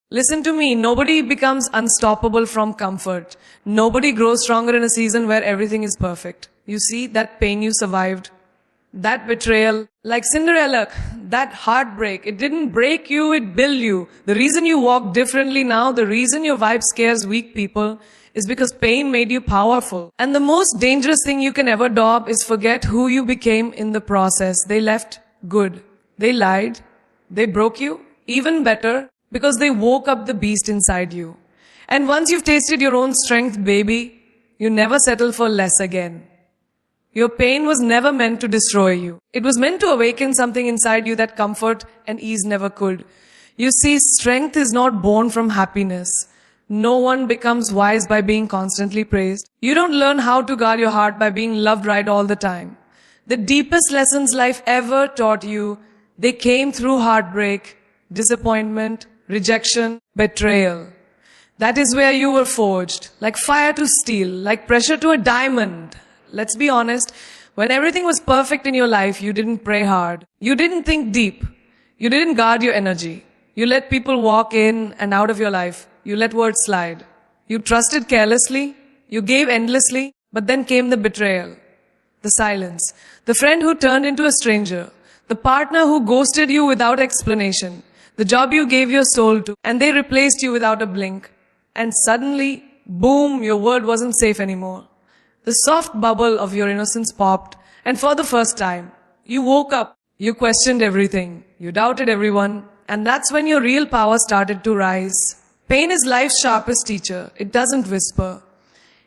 Listen to me, nobody becomes unstoppable from comfort. Nobody grows stronger in a season where everything is perfect. You see, that pain you survived, that betrayal, like Cinderella, that heartbreak, it didn't break you, it built you. The reason you walk differently now, the reason your vibe scares weak people, is because pain made you powerful. And the most dangerous thing you can ever do is forget who you became in the process. They left good. They lied. They broke you. Even better, because they woke up the beast inside you. And once you've tasted your own strength, baby, you never settle for less again. Your pain was never meant to destroy you. It was meant to awaken something inside you that comfort and ease never could. You see, strength is not born from happiness. No one becomes wise by being constantly praised. You don't learn how to guard your heart by being loved right all the time. The deepest lessons life ever taught you, they came through heartbreak, disappointment, rejection, betrayal. That is where you were forged, like fire to steel, like pressure to a diamond. Let's be honest, when everything was perfect in your life, you didn't pray hard. You didn't think deep. You didn't guard your energy. You let people walk in and out of your life. You let words slide. You trusted carelessly. You gave endlessly. But then came the betrayal, the silence, the friend who turned into a stranger, the partner who ghosted you without explanation, the job you gave your soul to, and they replaced you without a blink. And suddenly, boom, your world wasn't safe anymore. The soft bubble of your innocence popped, and for the first time, you woke up. You questioned everything. You doubted everyone. And that's when your real power started to rise. Pain is life's sharpest teacher. It doesn't whisper.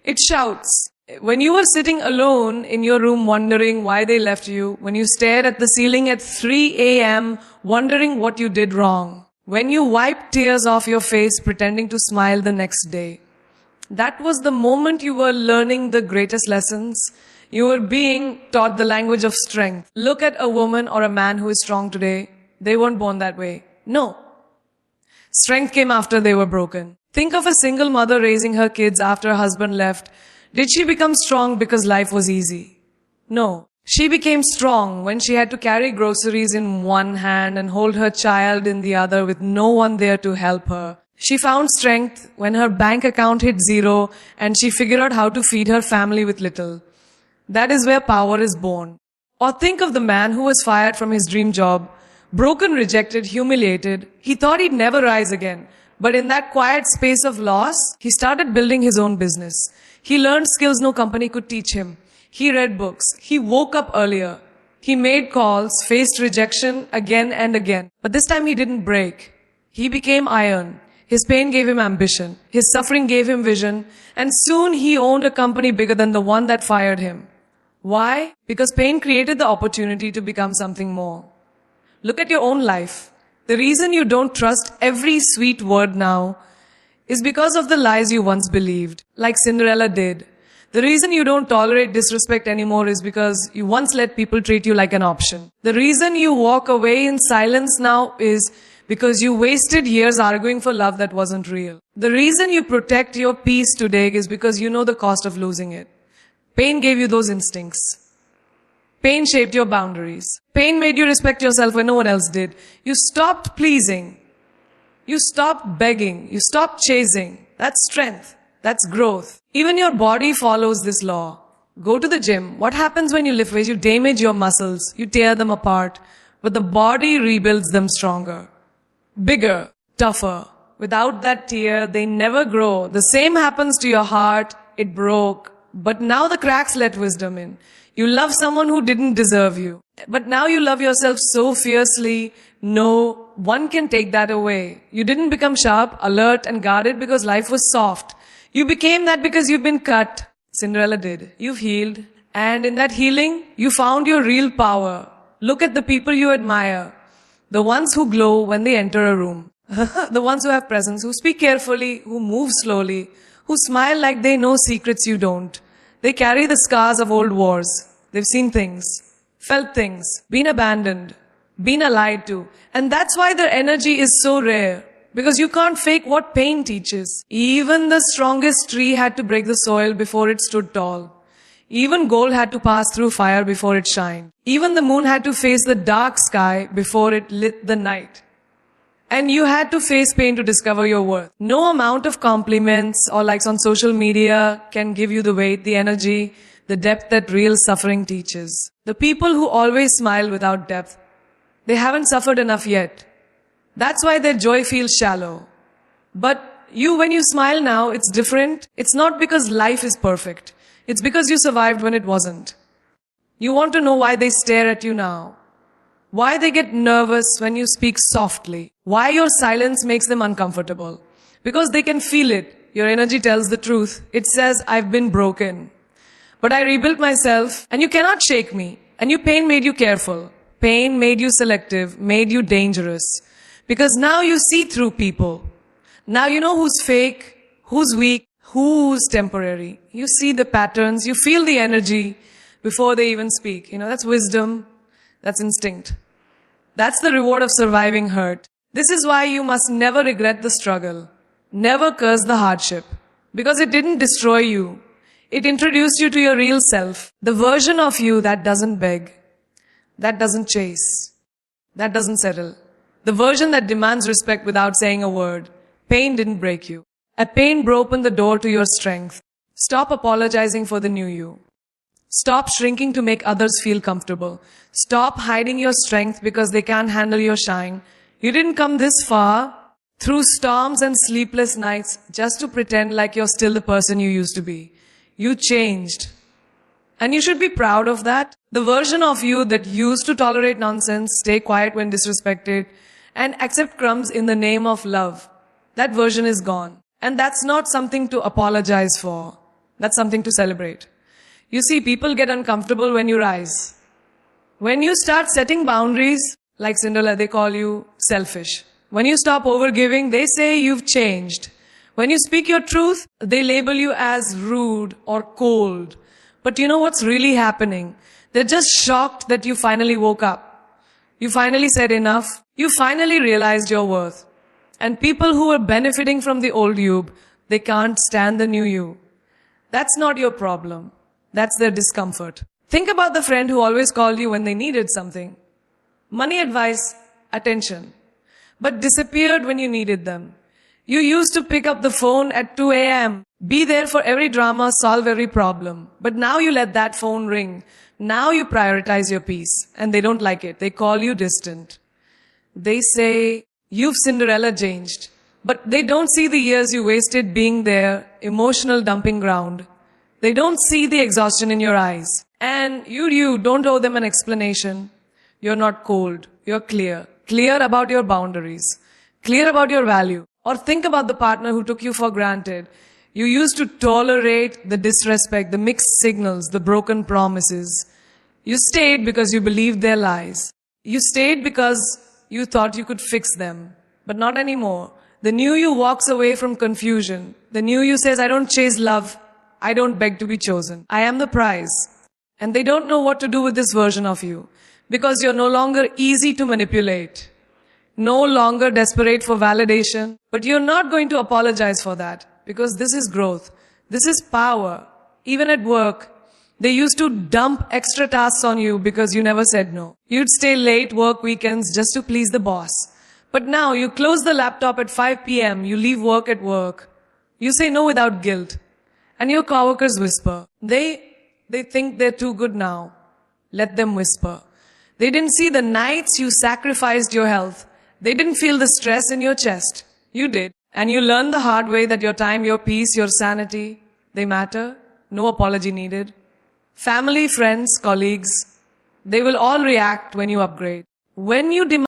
It shouts. When you were sitting alone in your room wondering why they left you, when you stared at the ceiling at 3 a.m. wondering what you did wrong, when you wiped tears off your face pretending to smile the next day, that was the moment you were learning the greatest lessons. You were being taught the language of strength. Look at a woman or a man who is strong today. They weren't born that way. No. Strength came after they were broken. Think of a single mother raising her kids after her husband left. Did she become strong because life was easy? No. She became strong when she had to carry groceries in one hand and hold her child in the other with no one there to help her. She found strength when her bank account hit zero and she figured out how to feed her family with little. That is where power is born. Or think of the man who was fired from his dream job, broken, rejected, humiliated. He thought he'd never rise again. But in that quiet space of loss, he started building his own business. He learned skills no company could teach him. He read books. He woke up earlier. He made calls, faced rejection again and again. But this time he didn't break. He became iron. His pain gave him ambition. His suffering gave him vision. And soon he owned a company bigger than the one that fired him. Why? Because pain created the opportunity to become something more. Look at your own life. The reason you don't trust every sweet word now is because of the lies you once believed, like Cinderella did. The reason you don't tolerate disrespect anymore is because you once let people treat you like an option. The reason you walk away in silence now is because you wasted years arguing for love that wasn't real. The reason you protect your peace today is because you know the cost of losing it. Pain gave you those instincts. Pain shaped your boundaries. Pain made you respect yourself when no one else did. You stopped pleasing. You stopped begging. You stopped chasing. That's strength. That's growth. Even your body follows this law. Go to the gym. What happens when you lift weights? You damage your muscles. You tear them apart. But the body rebuilds them stronger, bigger, tougher. Without that tear, they never grow. The same happens to your heart. It broke. But now the cracks let wisdom in. You love someone who didn't deserve you. But now you love yourself so fiercely, no one can take that away. You didn't become sharp, alert, and guarded because life was soft. You became that because you've been cut. Cinderella did. You've healed. And in that healing, you found your real power. Look at the people you admire. The ones who glow when they enter a room. The ones who have presence, who speak carefully, who move slowly, who smile like they know secrets you don't. They carry the scars of old wars. They've seen things, felt things, been abandoned, been lied to. And that's why their energy is so rare. Because you can't fake what pain teaches. Even the strongest tree had to break the soil before it stood tall. Even gold had to pass through fire before it shined. Even the moon had to face the dark sky before it lit the night. And you had to face pain to discover your worth. No amount of compliments or likes on social media can give you the weight, the energy, the depth that real suffering teaches. The people who always smile without depth, they haven't suffered enough yet. That's why their joy feels shallow. But when you smile now, it's different. It's not because life is perfect. It's because you survived when it wasn't. You want to know why they stare at you now. Why they get nervous when you speak softly. Why your silence makes them uncomfortable. Because they can feel it. Your energy tells the truth. It says, I've been broken. But I rebuilt myself, and you cannot shake me. And your pain made you careful. Pain made you selective, made you dangerous. Because now you see through people. Now you know who's fake, who's weak, who's temporary. You see the patterns, you feel the energy before they even speak. That's wisdom, that's instinct. That's the reward of surviving hurt. This is why you must never regret the struggle. Never curse the hardship. Because it didn't destroy you. It introduced you to your real self. The version of you that doesn't beg, that doesn't chase, that doesn't settle. The version that demands respect without saying a word. Pain didn't break you. A pain broke open the door to your strength. Stop apologizing for the new you. Stop shrinking to make others feel comfortable. Stop hiding your strength because they can't handle your shine. You didn't come this far through storms and sleepless nights just to pretend like you're still the person you used to be. You changed. And you should be proud of that. The version of you that used to tolerate nonsense, stay quiet when disrespected, and accept crumbs in the name of love. That version is gone. And that's not something to apologize for. That's something to celebrate. You see, people get uncomfortable when you rise. When you start setting boundaries, like Cinderella, they call you selfish. When you stop overgiving, they say you've changed. When you speak your truth, they label you as rude or cold. But you know what's really happening? They're just shocked that you finally woke up. You finally said enough. You finally realized your worth. And people who were benefiting from the old you, they can't stand the new you. That's not your problem. That's their discomfort. Think about the friend who always called you when they needed something. Money, advice, attention. But disappeared when you needed them. You used to pick up the phone at 2 a.m. Be there for every drama, solve every problem. But now you let that phone ring. Now you prioritize your peace. And they don't like it. They call you distant. They say, you've Cinderella changed. But they don't see the years you wasted being their emotional dumping ground. They don't see the exhaustion in your eyes. And you don't owe them an explanation. You're not cold. You're clear. Clear about your boundaries. Clear about your value. Or think about the partner who took you for granted. You used to tolerate the disrespect, the mixed signals, the broken promises. You stayed because you believed their lies. You stayed because you thought you could fix them. But not anymore. The new you walks away from confusion. The new you says, I don't chase love. I don't beg to be chosen. I am the prize. And they don't know what to do with this version of you. Because you're no longer easy to manipulate. No longer desperate for validation. But you're not going to apologize for that. Because this is growth. This is power. Even at work, they used to dump extra tasks on you because you never said no. You'd stay late, work weekends just to please the boss. But now you close the laptop at 5 p.m. You leave work at work. You say no without guilt. And your coworkers whisper. They think they're too good now. Let them whisper. They didn't see the nights you sacrificed your health. They didn't feel the stress in your chest. You did. And you learned the hard way that your time, your peace, your sanity, they matter. No apology needed. Family, friends, colleagues, they will all react when you upgrade. When you demand